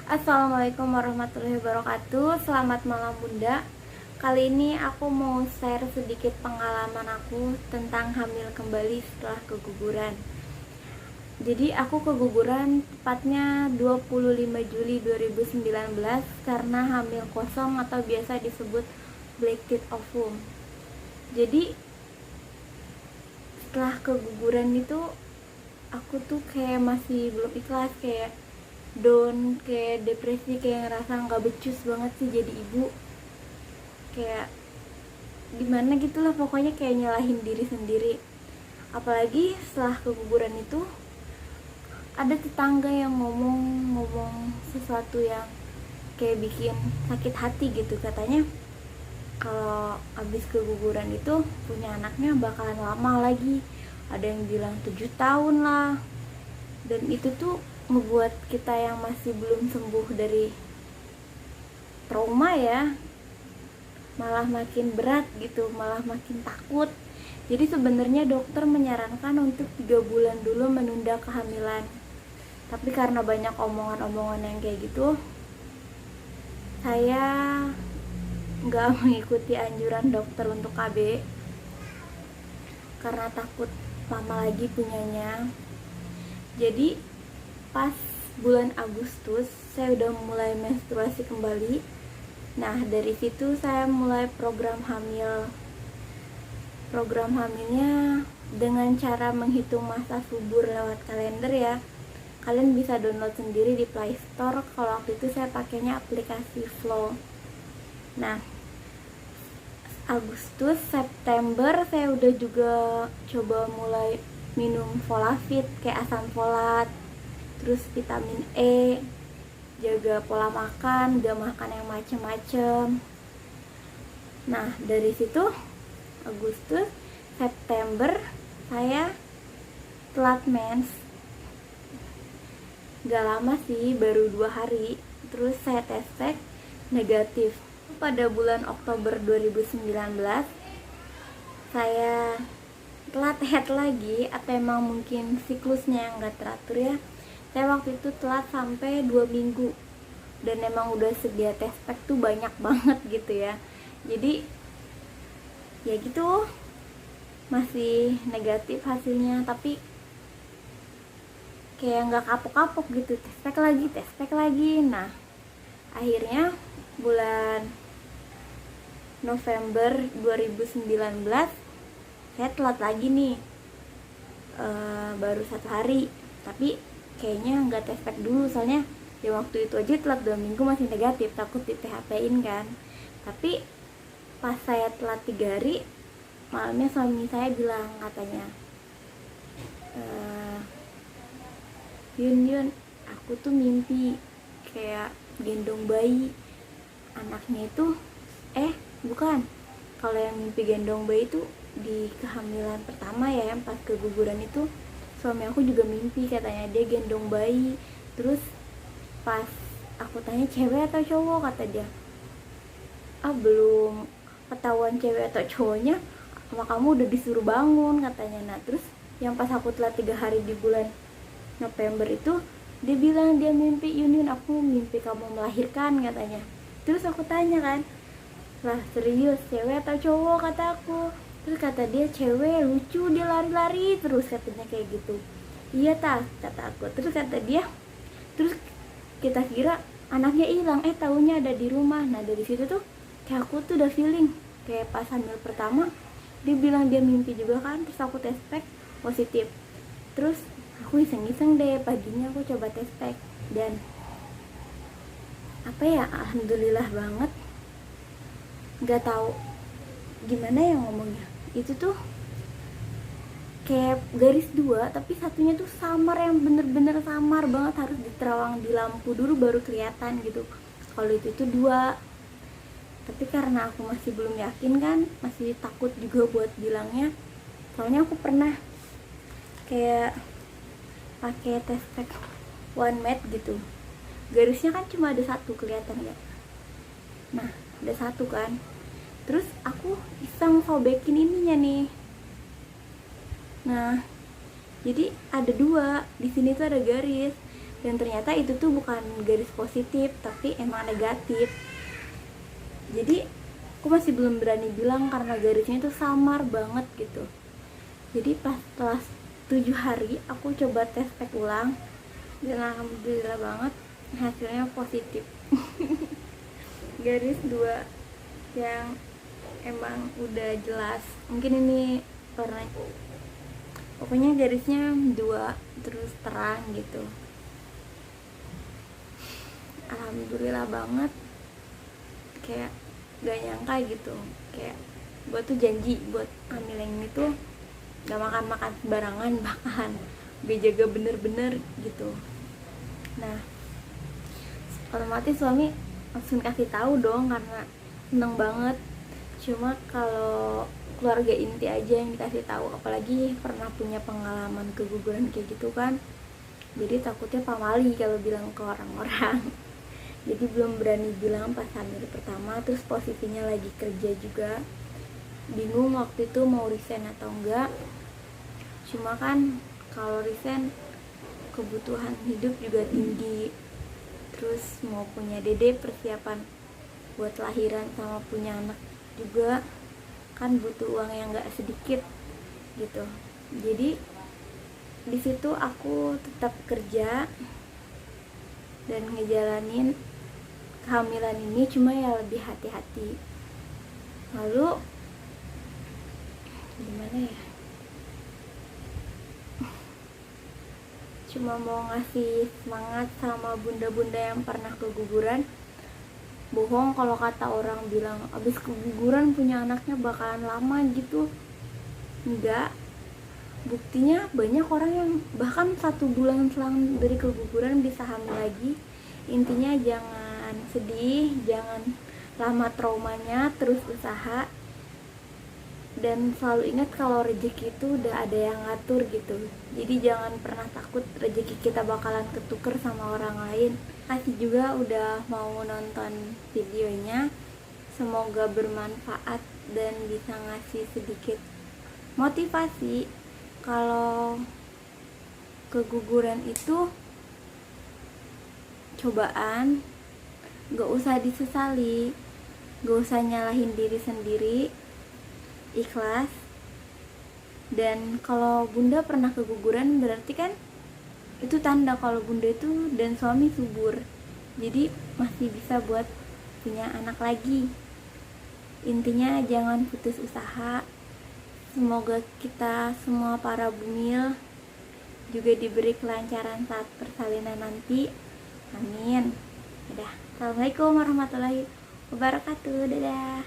Assalamualaikum warahmatullahi wabarakatuh. Selamat malam Bunda. Kali ini aku mau share sedikit pengalaman aku tentang hamil kembali setelah keguguran. Jadi aku keguguran tepatnya 25 Juli 2019 karena hamil kosong atau biasa disebut blacked ovum. Jadi setelah keguguran itu aku tuh kayak masih belum ikhlas, kayak down, kayak depresi, kayak ngerasa nggak becus banget sih jadi ibu, kayak gimana gitulah pokoknya, kayak nyalahin diri sendiri. Apalagi setelah keguguran itu ada tetangga yang ngomong sesuatu yang kayak bikin sakit hati gitu. Katanya kalau abis keguguran itu punya anaknya bakalan lama lagi, ada yang bilang 7 tahun lah. Dan itu tuh ngebuat kita yang masih belum sembuh dari trauma ya malah makin berat gitu, malah makin takut. Jadi sebenarnya dokter menyarankan untuk 3 bulan dulu menunda kehamilan, tapi karena banyak omongan-omongan yang kayak gitu, saya nggak mengikuti anjuran dokter untuk KB karena takut lama lagi punyanya. Jadi pas bulan Agustus saya udah mulai menstruasi kembali. Nah dari situ saya mulai program hamil. Program hamilnya dengan cara menghitung masa subur lewat kalender ya. Kalian bisa download sendiri di Play Store. Kalau waktu itu saya pakainya aplikasi Flow. Nah Agustus, September saya udah juga coba mulai minum Folafit kayak asam folat, terus vitamin E, jaga pola makan, gak makan yang macem-macem. Nah dari situ Agustus, September saya telat mens, gak lama sih, baru 2 hari. Terus saya tes pack negatif. Pada bulan Oktober 2019 saya telat head lagi, atau emang mungkin siklusnya yang gak teratur ya. Saya waktu itu telat sampai 2 minggu, dan emang udah sedia tes pack tuh banyak banget gitu ya. Jadi ya gitu, masih negatif hasilnya, tapi kayak nggak kapok-kapok gitu, tes pack lagi. Nah akhirnya bulan November 2019 saya telat lagi nih, baru 1 hari, tapi kayaknya nggak tes pack dulu, soalnya ya waktu itu aja telat 2 minggu masih negatif, takut di PHP-in kan. Tapi pas saya telat 3 hari, malamnya suami saya bilang, katanya, Yun, aku tuh mimpi kayak gendong bayi. Anaknya itu bukan, kalau yang mimpi gendong bayi itu di kehamilan pertama ya, yang pas keguguran itu suami aku juga mimpi, katanya dia gendong bayi. Terus pas aku tanya cewek atau cowok, kata dia, belum ketahuan cewek atau cowoknya, sama kamu udah disuruh bangun, katanya. Nah terus yang pas aku telat 3 hari di bulan November itu, dia bilang dia mimpi, Yun, aku mimpi kamu melahirkan, katanya. Terus aku tanya kan, lah serius cewek atau cowok, kata aku. Terus kata dia cewek, lucu, dia lari-lari terus, katanya kayak gitu. Iya kata aku. Terus kata dia, terus kita kira anaknya hilang, taunya ada di rumah. Nah dari situ tuh kayak aku tuh udah feeling, kayak pas hamil pertama dia bilang dia mimpi juga kan. Terus aku tes pack positif. Terus aku iseng-iseng deh, paginya aku coba tes pack, dan apa ya, alhamdulillah banget. Gak tahu gimana ya ngomongnya, itu tuh kayak garis 2 tapi satunya tuh samar, yang bener-bener samar banget, harus diterawang di lampu dulu baru kelihatan gitu kalau itu tuh 2. Tapi karena aku masih belum yakin kan, masih takut juga buat bilangnya, soalnya aku pernah kayak pakai tes pack one mat gitu, garisnya kan cuma ada 1 kelihatan ya. Nah ada 1 kan, terus aku iseng sobekin ininya nih. Nah jadi ada 2 di sini tuh, ada garis. dan ternyata itu tuh bukan garis positif tapi emang negatif. Jadi aku masih belum berani bilang karena garisnya itu samar banget gitu. Jadi pas setelah 7 hari aku coba tes pack ulang dan alhamdulillah banget hasilnya positif. Garis 2 yang emang udah jelas, mungkin ini karena pokoknya garisnya 2 terus terang gitu. Alhamdulillah banget, kayak gak nyangka gitu, kayak gue tuh janji buat hamil yang ini tuh gak makan sembarangan, bakalan gue jaga bener-bener gitu. Nah otomatis suami langsung kasih tahu dong karena seneng banget. Cuma kalau keluarga inti aja yang dikasih tahu, apalagi pernah punya pengalaman keguguran kayak gitu kan, jadi takutnya pamali kalau bilang ke orang-orang. Jadi belum berani bilang pas hamil pertama, terus posisinya lagi kerja juga, bingung waktu itu mau resign atau enggak. Cuma kan kalau resign kebutuhan hidup juga tinggi, terus mau punya dede, persiapan buat lahiran sama punya anak juga kan butuh uang yang gak sedikit gitu. Jadi di situ aku tetap kerja dan ngejalanin kehamilan ini, cuma ya lebih hati-hati. Lalu gimana ya, cuma mau ngasih semangat sama bunda-bunda yang pernah keguguran. Bohong kalau kata orang bilang abis keguguran punya anaknya bakalan lama gitu. Enggak, buktinya banyak orang yang bahkan 1 bulan selang dari keguguran bisa hamil lagi. Intinya jangan sedih, jangan lama traumanya, terus usaha, dan selalu ingat kalau rezeki itu udah ada yang ngatur gitu. Jadi jangan pernah takut rezeki kita bakalan ketuker sama orang lain. Kasih juga udah mau nonton videonya, semoga bermanfaat dan bisa ngasih sedikit motivasi kalau keguguran itu cobaan, gak usah disesali, gak usah nyalahin diri sendiri, ikhlas. Dan kalau bunda pernah keguguran berarti kan itu tanda kalau bunda itu dan suami subur, jadi masih bisa buat punya anak lagi. Intinya jangan putus usaha. Semoga kita semua para bumil juga diberi kelancaran saat persalinan nanti, amin. Udah, assalamualaikum warahmatullahi wabarakatuh, dadah.